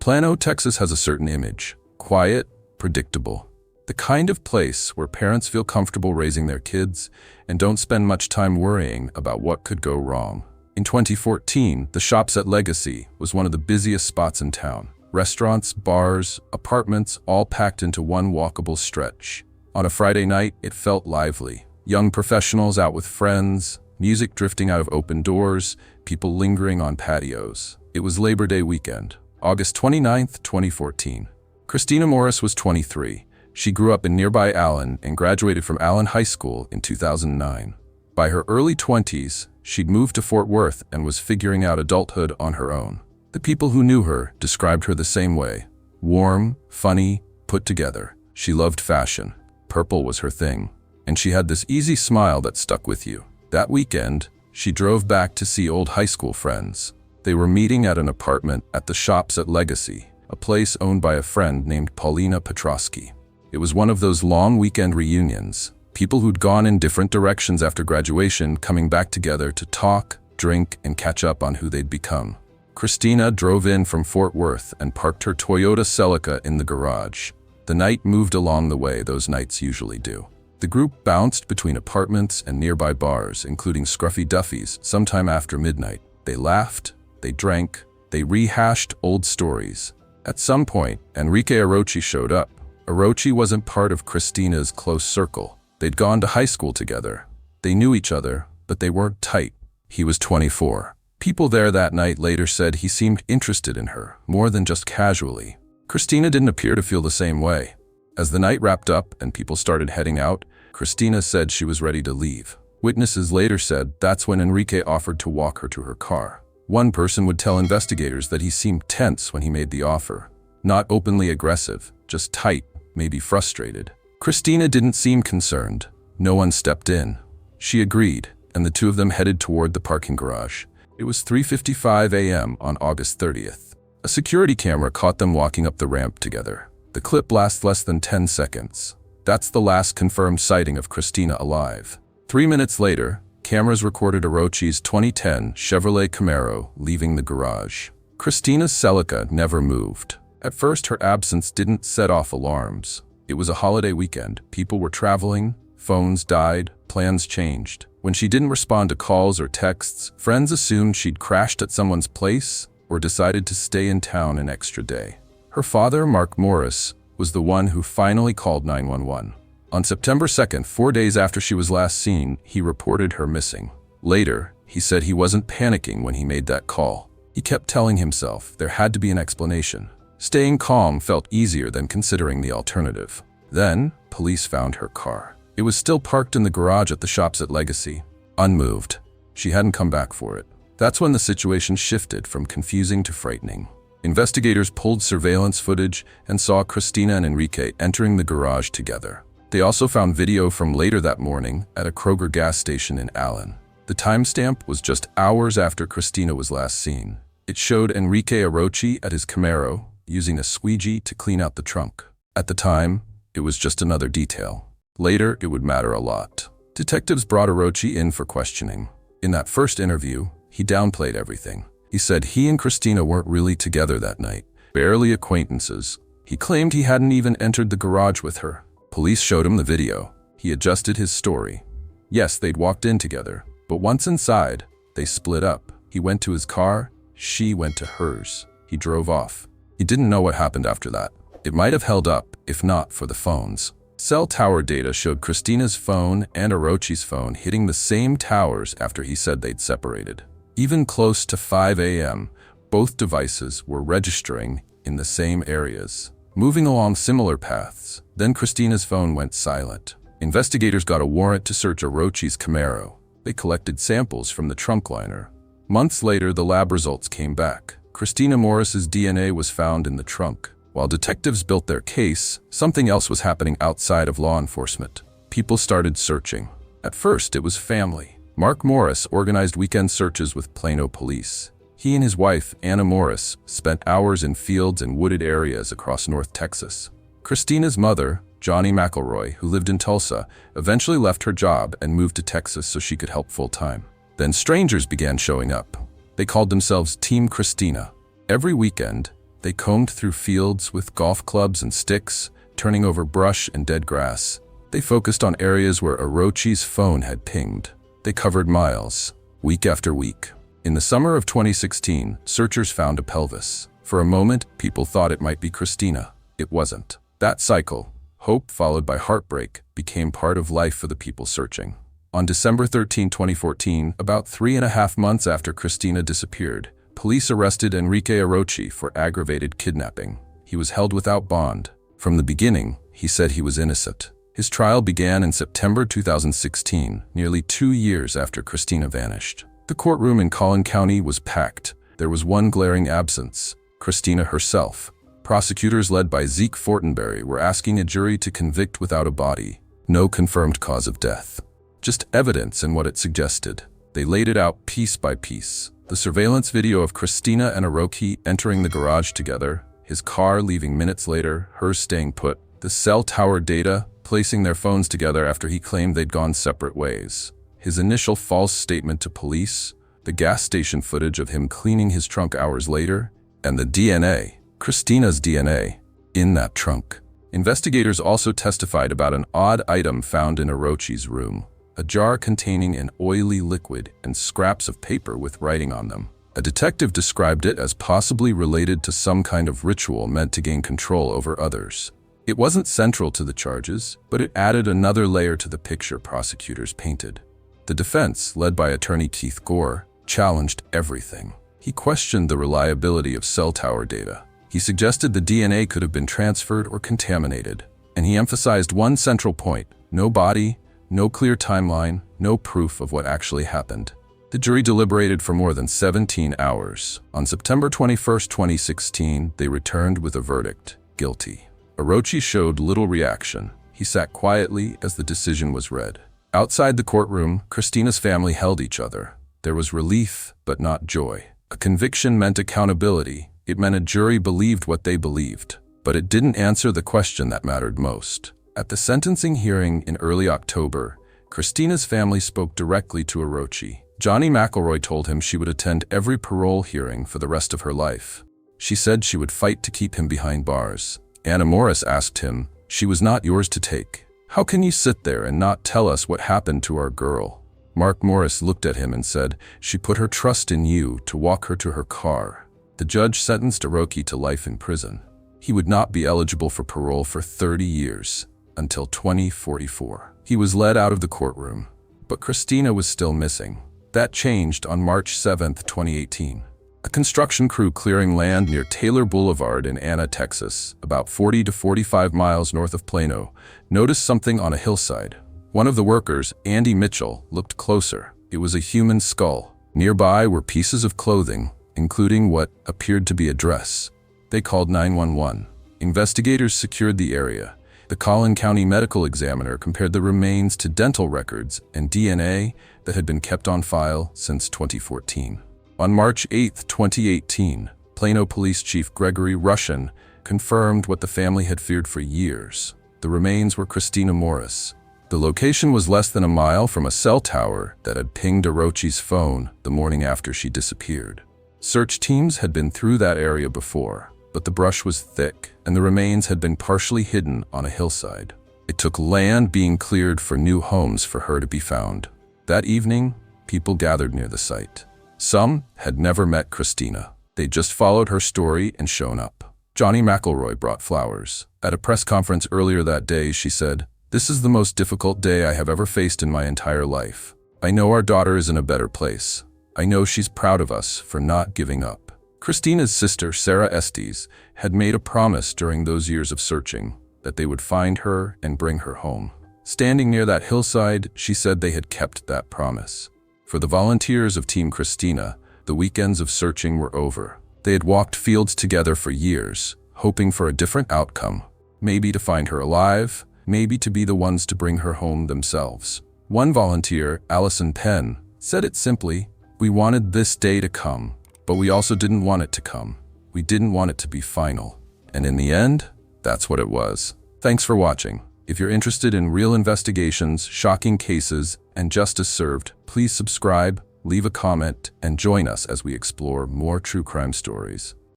Plano, Texas has a certain image: quiet, predictable. The kind of place where parents feel comfortable raising their kids and don't spend much time worrying about what could go wrong. In 2014, the Shops at Legacy was one of the busiest spots in town. Restaurants, bars, apartments, all packed into one walkable stretch. On a Friday night, it felt lively. Young professionals out with friends, music drifting out of open doors, people lingering on patios. It was Labor Day weekend, August 29, 2014. Christina Morris was 23. She grew up in nearby Allen and graduated from Allen High School in 2009. By her early 20s, she'd moved to Fort Worth and was figuring out adulthood on her own. The people who knew her described her the same way: warm, funny, put together. She loved fashion. Purple was her thing. And she had this easy smile that stuck with you. That weekend, she drove back to see old high school friends. They were meeting at an apartment at the Shops at Legacy, a place owned by a friend named Paulina Petrosky. It was one of those long weekend reunions, people who'd gone in different directions after graduation coming back together to talk, drink, and catch up on who they'd become. Christina drove in from Fort Worth and parked her Toyota Celica in the garage. The night moved along the way those nights usually do. The group bounced between apartments and nearby bars, including Scruffy Duffy's, sometime after midnight. They laughed, they drank, they rehashed old stories. At some point, Enrique Orochi showed up. Orochi wasn't part of Christina's close circle. They'd gone to high school together. They knew each other, but they weren't tight. He was 24. People there that night later said he seemed interested in her, more than just casually. Christina didn't appear to feel the same way. As the night wrapped up and people started heading out, Christina said she was ready to leave. Witnesses later said that's when Enrique offered to walk her to her car. One person would tell investigators that he seemed tense when he made the offer. Not openly aggressive, just tight, maybe frustrated. Christina didn't seem concerned. No one stepped in. She agreed, and the two of them headed toward the parking garage. It was 3:55 a.m. on August 30th. A security camera caught them walking up the ramp together. The clip lasts less than 10 seconds. That's the last confirmed sighting of Christina alive. 3 minutes later, cameras recorded Orochi's 2010 Chevrolet Camaro leaving the garage. Christina's Celica never moved. At first, her absence didn't set off alarms. It was a holiday weekend. People were traveling, phones died, plans changed. When she didn't respond to calls or texts, friends assumed she'd crashed at someone's place or decided to stay in town an extra day. Her father, Mark Morris, was the one who finally called 911. On September 2nd, 4 days after she was last seen, he reported her missing. Later, he said he wasn't panicking when he made that call. He kept telling himself there had to be an explanation. Staying calm felt easier than considering the alternative. Then, police found her car. It was still parked in the garage at the Shops at Legacy, unmoved. She hadn't come back for it. That's when the situation shifted from confusing to frightening. Investigators pulled surveillance footage and saw Christina and Enrique entering the garage together. They also found video from later that morning at a Kroger gas station in Allen. The timestamp was just hours after Christina was last seen. It showed Enrique Orochi at his Camaro, using a squeegee to clean out the trunk. At the time, it was just another detail. Later, it would matter a lot. Detectives brought Orochi in for questioning. In that first interview, he downplayed everything. He said he and Christina weren't really together that night, barely acquaintances. He claimed he hadn't even entered the garage with her. Police showed him the video. He adjusted his story. Yes, they'd walked in together, but once inside, they split up. He went to his car, she went to hers. He drove off. He didn't know what happened after that. It might have held up, if not for the phones. Cell tower data showed Christina's phone and Orochi's phone hitting the same towers after he said they'd separated. Even close to 5 a.m., both devices were registering in the same areas, moving along similar paths. Then Christina's phone went silent. Investigators got a warrant to search Orochi's Camaro. They collected samples from the trunk liner. Months later, the lab results came back. Christina Morris's DNA was found in the trunk. While detectives built their case, something else was happening outside of law enforcement. People started searching. At first, it was family. Mark Morris organized weekend searches with Plano police. He and his wife, Anna Morris, spent hours in fields and wooded areas across North Texas. Christina's mother, Johnny McElroy, who lived in Tulsa, eventually left her job and moved to Texas so she could help full-time. Then strangers began showing up. They called themselves Team Christina. Every weekend, They combed through fields with golf clubs and sticks, turning over brush and dead grass. They focused on areas where Orochi's phone had pinged. They covered miles, week after week. In the summer of 2016, searchers found a pelvis. For a moment, people thought it might be Christina. It wasn't. That cycle, hope followed by heartbreak, became part of life for the people searching. On December 13, 2014, about 3.5 months after Christina disappeared, police arrested Enrique Orochi for aggravated kidnapping. He was held without bond. From the beginning, he said he was innocent. His trial began in September 2016, nearly 2 years after Christina vanished. The courtroom in Collin County was packed. There was one glaring absence: Christina herself. Prosecutors led by Zeke Fortenberry were asking a jury to convict without a body. No confirmed cause of death. Just evidence and what it suggested. They laid it out piece by piece. The surveillance video of Christina and Orochi entering the garage together, his car leaving minutes later, hers staying put, the cell tower data, placing their phones together after he claimed they'd gone separate ways, his initial false statement to police, the gas station footage of him cleaning his trunk hours later, and the DNA, Christina's DNA, in that trunk. Investigators also testified about an odd item found in Orochi's room, a jar containing an oily liquid and scraps of paper with writing on them. A detective described it as possibly related to some kind of ritual meant to gain control over others. It wasn't central to the charges, but it added another layer to the picture prosecutors painted. The defense, led by attorney Keith Gore, challenged everything. He questioned the reliability of cell tower data. He suggested the DNA could have been transferred or contaminated, and he emphasized one central point: no body, no clear timeline, no proof of what actually happened. The jury deliberated for more than 17 hours. On September 21, 2016, they returned with a verdict: guilty. Orochi showed little reaction. He sat quietly as the decision was read. Outside the courtroom, Christina's family held each other. There was relief, but not joy. A conviction meant accountability. It meant a jury believed what they believed. But it didn't answer the question that mattered most. At the sentencing hearing in early October, Christina's family spoke directly to Orochi. Johnny McElroy told him she would attend every parole hearing for the rest of her life. She said she would fight to keep him behind bars. Anna Morris asked him, "She was not yours to take. How can you sit there and not tell us what happened to our girl?" Mark Morris looked at him and said, "She put her trust in you to walk her to her car." The judge sentenced Orochi to life in prison. He would not be eligible for parole for 30 years, until 2044. He was led out of the courtroom, but Christina was still missing. That changed on March 7, 2018. A construction crew clearing land near Taylor Boulevard in Anna, Texas, about 40 to 45 miles north of Plano, noticed something on a hillside. One of the workers, Andy Mitchell, looked closer. It was a human skull. Nearby were pieces of clothing, including what appeared to be a dress. They called 911. Investigators secured the area. The Collin County medical examiner compared the remains to dental records and DNA that had been kept on file since 2014. On March 8, 2018, Plano Police Chief Gregory Russian confirmed what the family had feared for years. The remains were Christina Morris. The location was less than a mile from a cell tower that had pinged Orochi's phone the morning after she disappeared. Search teams had been through that area before, but the brush was thick and the remains had been partially hidden on a hillside. It took land being cleared for new homes for her to be found. That evening, people gathered near the site. Some had never met Christina. They just followed her story and shown up. Johnny McElroy brought flowers. At a press conference earlier that day, she said, "This is the most difficult day I have ever faced in my entire life. I know our daughter is in a better place. I know she's proud of us for not giving up." Christina's sister, Sarah Estes, had made a promise during those years of searching that they would find her and bring her home. Standing near that hillside, she said they had kept that promise. For the volunteers of Team Christina, the weekends of searching were over. They had walked fields together for years, hoping for a different outcome. Maybe to find her alive, maybe to be the ones to bring her home themselves. One volunteer, Allison Penn, said it simply: "We wanted this day to come, but we also didn't want it to come. We didn't want it to be final. And in the end, that's what it was." Thanks for watching. If you're interested in real investigations, shocking cases, and justice served, please subscribe, leave a comment, and join us as we explore more true crime stories.